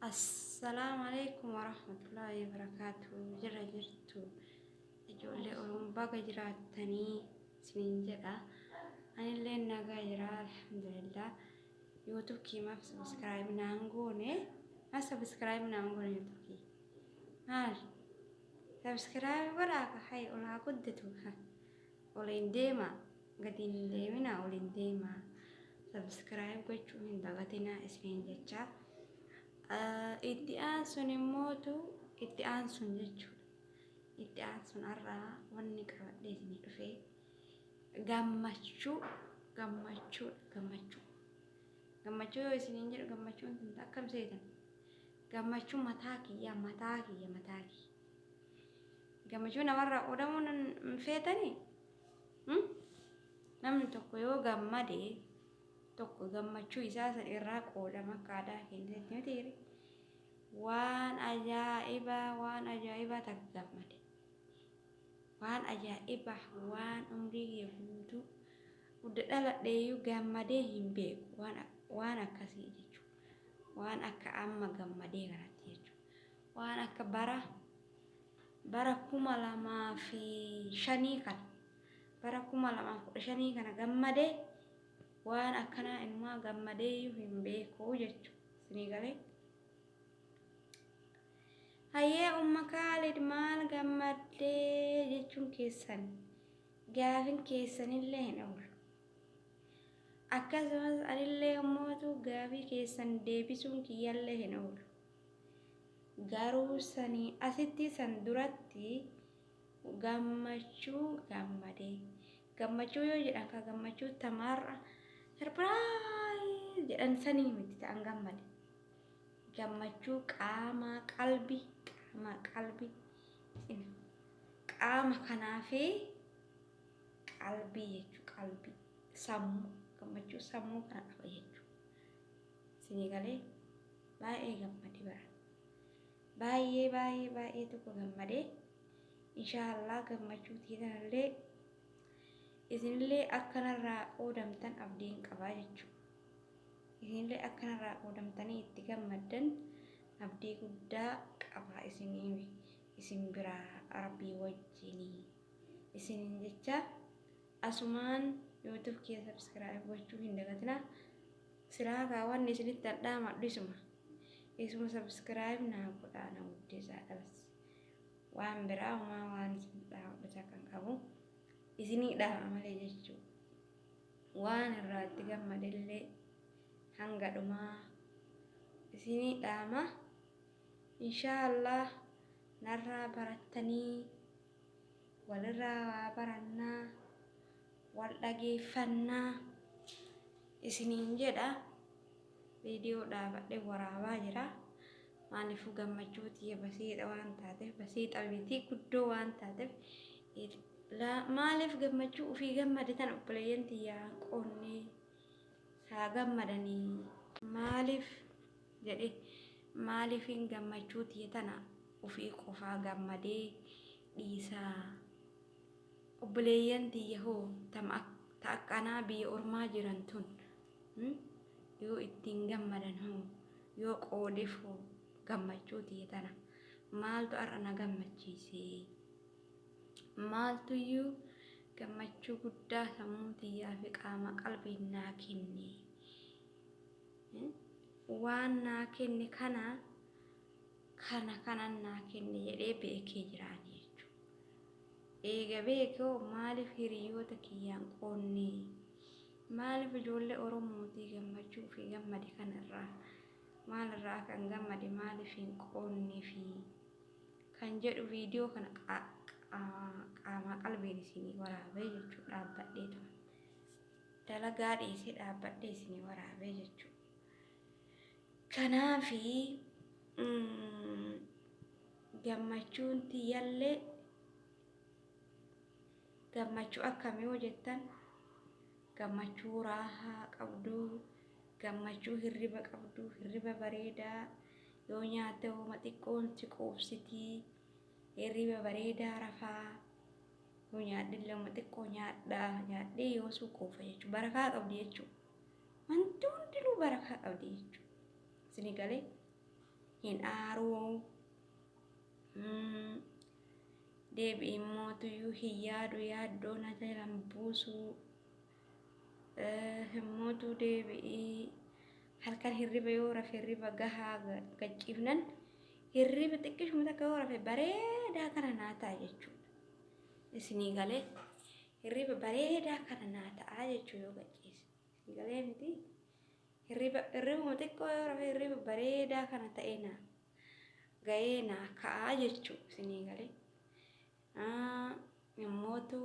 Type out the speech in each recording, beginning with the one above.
Assalamualaikum warahmatullahi wabarakatuh. Jira jirtu. Ijoollee Oromoo baga jiraatanii isiniin jedha. Anillee nagaa jira alhamdulillah. YouTube kiimaaf subscribe naan goone. Subscribe naan goone YouTube kii. Maal? Subscribe godhaa hay olaa guddatu. Oliin deema. Gadiin hin deemina oliin deema. Subscribe gochuu hin dagatinaa isiniin jecha. Itti aansun immootu itti aansun jechuudha. Itti aansun irraa wanni qabadhee isinii dhufee gammachuu yoo isiniin jedhu gammachuun kun akkam seetan gammachuu mataa kiyya gammachuu namarraa odamuu hin feetanii namni tokko yoo gammade tokko gammachuu isaa san irraa qoodama aadaa keessatti miti waan ajaa'ibaa takka gammade waan ajaa'ibaa waan umrii guutuu hunda dhaladheeyyuu gammadee hin beeku waan akkasii jechuudha. Waan akka amma gammadee kanatti jechuudha. Waan akka bara 2005 kana bara 2015 kana gammadee waan akkanaa immoo gammadee hin beeku jechuudha. Isinii galee hayyee umma Kaalid maal gammaddee jechuun keessan gaafin keessanillee hin oolu. Akkasumas anillee ummatu gaafii keessan deebisuun kiyyallee hin oolu. Garuu sanii asitti san duratti gammachuu gammadee gammachuu yoo jedhan ka gammachuu tamaarra surprise jedhan sanii miti ta'an gammade. Gammachuu qaama qalbii qaama kanaa fi qalbii jechuudha. Qalbii sammuu gammachuu sammuu kana qaba jechuudha. Isinii galee baay'ee gammade bara. Baay'ee tokko gammadee inshaallah gammachuu tiitanallee isinillee akkanarraa qoodamtan abdiin qabaa jechuudha. Isinillee akkanarraa qoodamtanii itti gammaddan abdii guddaa qabaa isin biraa rabbii wajjinii isiniin jecha asumaan YouTube kee subscribe gochuu hin dagatinaa. Silaa kaawwanni isinitti dhadhaamadhu isuma subscribe naa godhaa na guddisaa dhabas. Waan biraa homaa waan isin dhaabbata kan qabu isinii dhaama malee jechuudha. Waan irraa itti gammadellee hanga dhumaa isinii dhaama. Inshaallah narraa barattanii walirraa waa barannaa wal dhageeffannaa isiniin jedha. Viidiyoo dhaabadhee waraabaa jira. Maaliifuu gammachuu tiyya basiidha waan taateef basiidha miti guddoo waan taateef maaliif gammachuu ofii gammade tan obboleeyyan tiyyaa qoonnee haa gammadanii maaliif jedhe maaliifin gammachuu tiyya tana ofii qofaa gammadee dhiisaa obboleeyyan tiyya hoo ta akkanaa biyya ormaa jiran tun yoo ittiin gammadan hoo yoo qoodeef hoo gammachuu tiyya tana maaltu har'a na gammachiisee maaltuyyuu gammachuu guddaa sammuu tiyyaa fi qaama qalbii naa kenne waan naa kenne kanan naa kenne jedhee beekee jiraani jechuudha. Eega beekoo maaliif hiriyoota kiyyaan qoonne maaliif ijoollee Oromootii gammachuu fi gammade kanarraa maalirraa kan gammade maaliif hin qoonnee fi kan jedhu viidiyoo kana qaama qalbiin isinii waraabee jechuudha. Dhaabbadhee ture dalagaa dhiisee dhaabbadhee isinii waraabee jechuudha. Kanaafi gammachuun tiyyallee gammachuu akkamii yoo jettan gammachuu raahaa qabdu gammachuu hirriba qabdu hirriba bareedaa yoo nyaatte hooma xiqqoon si quubsitii hirriba bareedaa rafaa yoo nyaadhillee hooma xiqqoo nyaadhee yoo suquufa jechuudha. Barakaa qabdi jechuudha. Wanti hundinuu barakaa qabdi jechuudha. Isinii galee hin aaruu deebi'ee immoo hin yaadu yaaddoo na jalan buusuu himmootu deebi'ee halkan hirriba yoo rafe hirriba gahaa gachiifnan hirriba xiqqishuma takka yoo rafe bareedaa kana naa ta'a jechuudha. Isinii galee hirriba bareedaa kana naa ta'a jechuu yoo gachiise. Isinii galee miti hirribuma xiqqoo yoo rafe hirriba bareedaa kana ta'ee naa ga'ee naa ka'aa jechuu. Isinii galee himmootu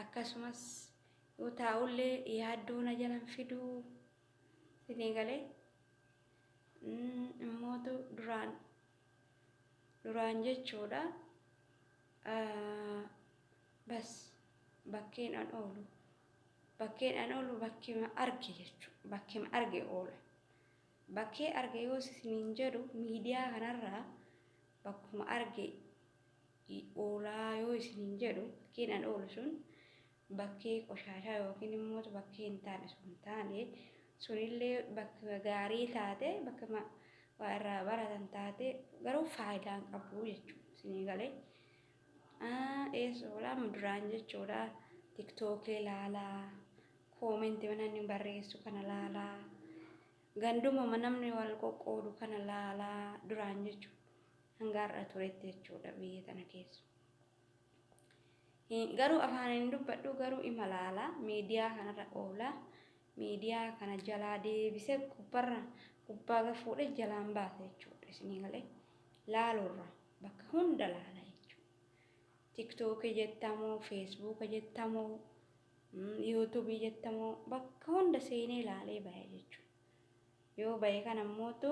akkasumas yoo taa'ullee yaaddoo na jalan fiduu. Isinii galee himmootu duraan jechuudha bas bakkeen an oolu bakkuma arge jechuudha. Bakkuma arge oola. Bakkee arge yoo isiniin jedhu miidiyaa kanarraa bakkuma arge oolaa yoo isiniin jedhu bakkeen an oolu sun bakkee qoshaashaa yookiin immoo bakkee hin taane sun taane sunillee bakka gaarii taate bakkuma waa irraa baratan taate garuu faayidaa hin qabu jechuudha. Isinii galee eessa oolaa duraan jechuudha tiktookii ilaalaa koomentii namni barreessu kana ilaalaa gandumama namni wal qoqqoodu kana ilaalaa duraan jechuudha hanga har'a turetti jechuudha biyya tana keessa. Garuu afaan hin dubbadhu garuu ima ilaalaa miidiyaa kanarra oolaa. Miidiyaa kana jalaa deebisee gubbaa fuudhee jalaan baasa jechuudha. Isinii galee laalurra bakka hunda laala jechuudha. Tiktookii jettamoo, feesbuukii jettamoo, yuutuubii jettamoo bakka hunda seenee laalee bahe jechuudha. Yoo bahe kana immootu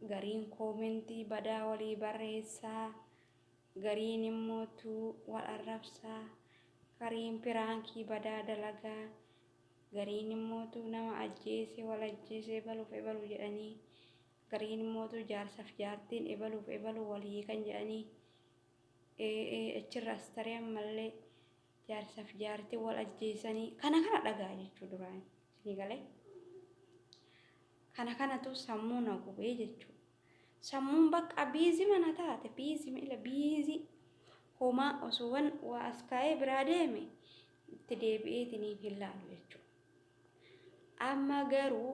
gariin koomentii badaa walii barreessaa, gariin immootu wal arrabsaa, gariin piraankii badaa dalagaa. Gariin immootu nama ajjeese wal ajjeese ebaluuf ebaluu jedhanii gariin immootu jaarsaaf jaartiin ebaluuf ebaluu walii kan jedhanii achirraas taree ammallee jaarsaaf jaartiin wal ajjeesanii kana dhagaa jechuudha duraan. Isinii galee kanatu sammuu na gubee jechuudha. Sammuun bakka biizii mana taate biizii homaa osoo waa as kaa'ee biraa deeme itti deebi'eetiniif hin laalu jechuudha. Amma garuu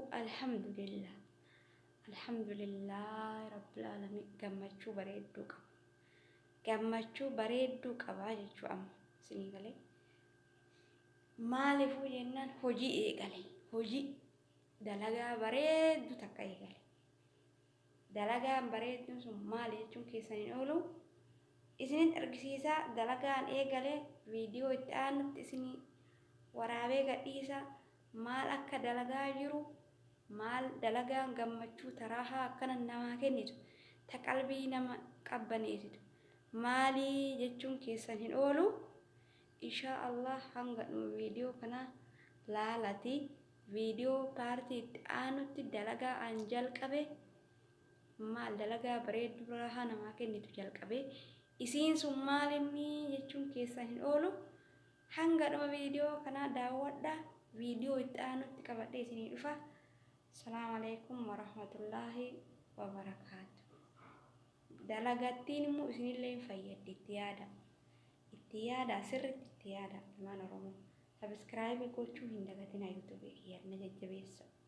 alhamdulillah rabbil alamin gammachuu bareedduu qaba jechuudha. Amma isinii galee maaliifuu jennaan hojii eegale hojii dalagaa bareeddu takka eegale. Dalagaan bareedduun sun maali jechuun keessaniin oolu isinitti argisiisaa. Dalagaan eegalee viidiyoo itti aanutti isinii waraabee gadhiisa. Maal akka dalagaa jiru maal dalagaan gammachuu taraahaa akkana namaa kennitu ta qalbii nama qabbaneessitu maalii jechuun keessan hin oolu. Inshaa Allah hanga viidiyoo kana laalati viidiyoo paartii itti aanutti dalagaa an jalqabe maal dalagaa bareedduu taraahaa namaa kennitu jalqabe isiin sun maalinni jechuun keessan hin oolu. Hanga viidiyoo kana daawwadhaa. Viidiyoo itti aanutti qabadhee isinii dhufa. Assalaamu alaykum warahmatullaahi wabarakaatu. Dalagattiin immoo isinillee hin fayyaddi itti yaada sirriitti itti yaada ilmaan Oromoo. Sabiskiraayibii gochuu hin dagatinaa yuutuubii kiyya na jajjabeessa.